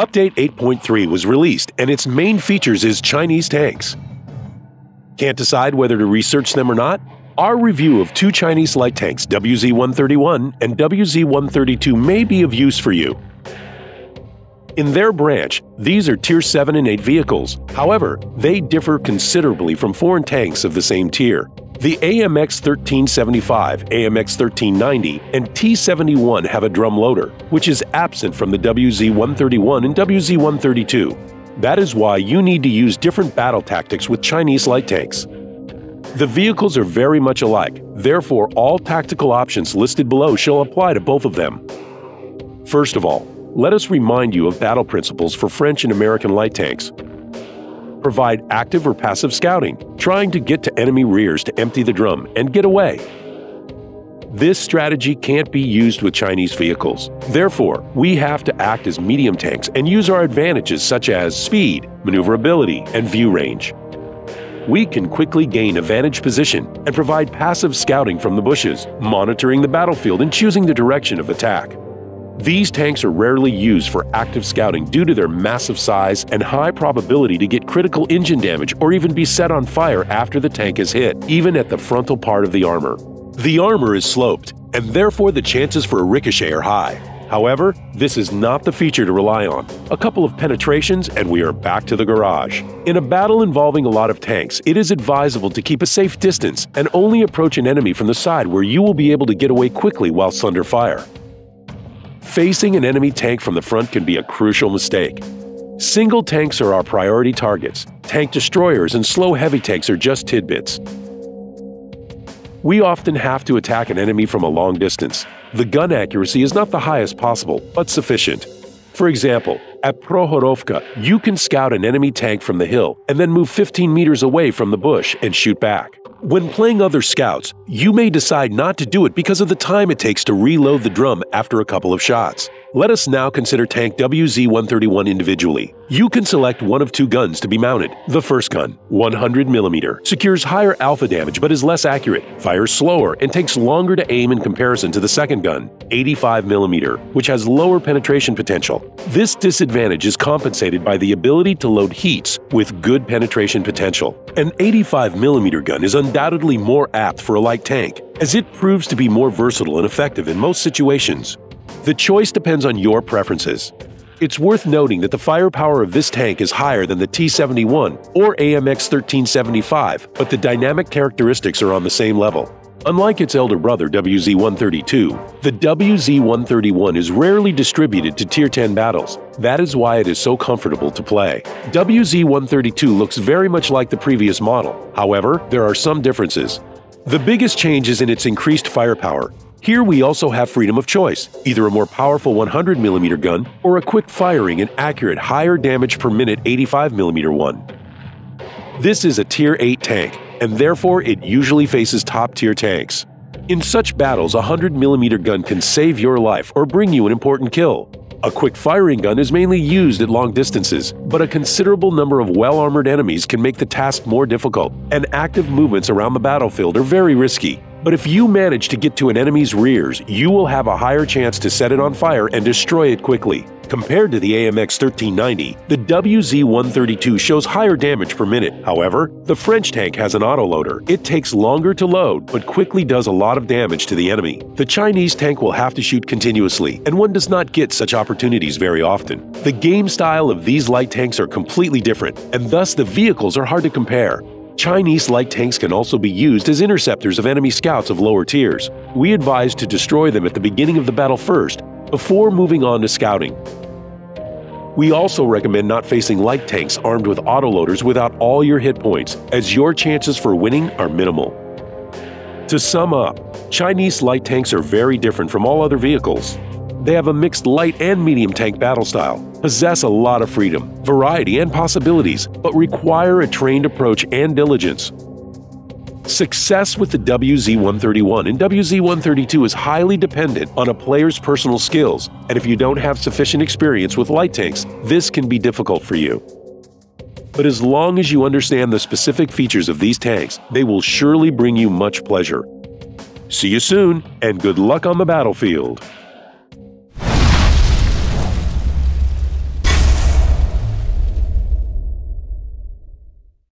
Update 8.3 was released, and its main features is Chinese tanks. Can't decide whether to research them or not? Our review of two Chinese light tanks, WZ-131 and WZ-132, may be of use for you. In their branch, these are Tier 7 and 8 vehicles. However, they differ considerably from foreign tanks of the same tier. The AMX-1375, AMX-1390, and T-71 have a drum loader, which is absent from the WZ-131 and WZ-132. That is why you need to use different battle tactics with Chinese light tanks. The vehicles are very much alike, therefore all tactical options listed below shall apply to both of them. First of all, let us remind you of battle principles for French and American light tanks. Provide active or passive scouting, trying to get to enemy rears to empty the drum and get away. This strategy can't be used with Chinese vehicles. Therefore, we have to act as medium tanks and use our advantages such as speed, maneuverability, and view range. We can quickly gain a vantage position and provide passive scouting from the bushes, monitoring the battlefield and choosing the direction of attack. These tanks are rarely used for active scouting due to their massive size and high probability to get critical engine damage or even be set on fire after the tank is hit, even at the frontal part of the armor. The armor is sloped, and therefore the chances for a ricochet are high. However, this is not the feature to rely on. A couple of penetrations and we are back to the garage. In a battle involving a lot of tanks, it is advisable to keep a safe distance and only approach an enemy from the side where you will be able to get away quickly whilst under fire. Facing an enemy tank from the front can be a crucial mistake. Single tanks are our priority targets. Tank destroyers and slow heavy tanks are just tidbits. We often have to attack an enemy from a long distance. The gun accuracy is not the highest possible, but sufficient. For example, at Prohorovka, you can scout an enemy tank from the hill and then move 15 meters away from the bush and shoot back. When playing other scouts, you may decide not to do it because of the time it takes to reload the drum after a couple of shots. Let us now consider tank WZ-131 individually. You can select one of two guns to be mounted. The first gun, 100mm, secures higher alpha damage but is less accurate, fires slower, and takes longer to aim in comparison to the second gun, 85mm, which has lower penetration potential. This disadvantage is compensated by the ability to load heats with good penetration potential. An 85mm gun is undoubtedly more apt for a light tank, as it proves to be more versatile and effective in most situations. The choice depends on your preferences. It's worth noting that the firepower of this tank is higher than the T-71 or AMX-1375, but the dynamic characteristics are on the same level. Unlike its elder brother WZ-132, the WZ-131 is rarely distributed to Tier 10 battles. That is why it is so comfortable to play. WZ-132 looks very much like the previous model. However, there are some differences. The biggest change is in its increased firepower. Here we also have freedom of choice, either a more powerful 100mm gun or a quick-firing and accurate higher damage per minute 85mm one. This is a Tier 8 tank, and therefore it usually faces top-tier tanks. In such battles, a 100mm gun can save your life or bring you an important kill. A quick-firing gun is mainly used at long distances, but a considerable number of well-armored enemies can make the task more difficult, and active movements around the battlefield are very risky. But if you manage to get to an enemy's rears, you will have a higher chance to set it on fire and destroy it quickly. Compared to the AMX-1390, the WZ-132 shows higher damage per minute. However, the French tank has an autoloader. It takes longer to load, but quickly does a lot of damage to the enemy. The Chinese tank will have to shoot continuously, and one does not get such opportunities very often. The game style of these light tanks are completely different, and thus the vehicles are hard to compare. Chinese light tanks can also be used as interceptors of enemy scouts of lower tiers. We advise to destroy them at the beginning of the battle first, before moving on to scouting. We also recommend not facing light tanks armed with autoloaders without all your hit points, as your chances for winning are minimal. To sum up, Chinese light tanks are very different from all other vehicles. They have a mixed light and medium tank battle style, possess a lot of freedom, variety, and possibilities, but require a trained approach and diligence. Success with the WZ-131 and WZ-132 is highly dependent on a player's personal skills, and if you don't have sufficient experience with light tanks, this can be difficult for you. But as long as you understand the specific features of these tanks, they will surely bring you much pleasure. See you soon, and good luck on the battlefield!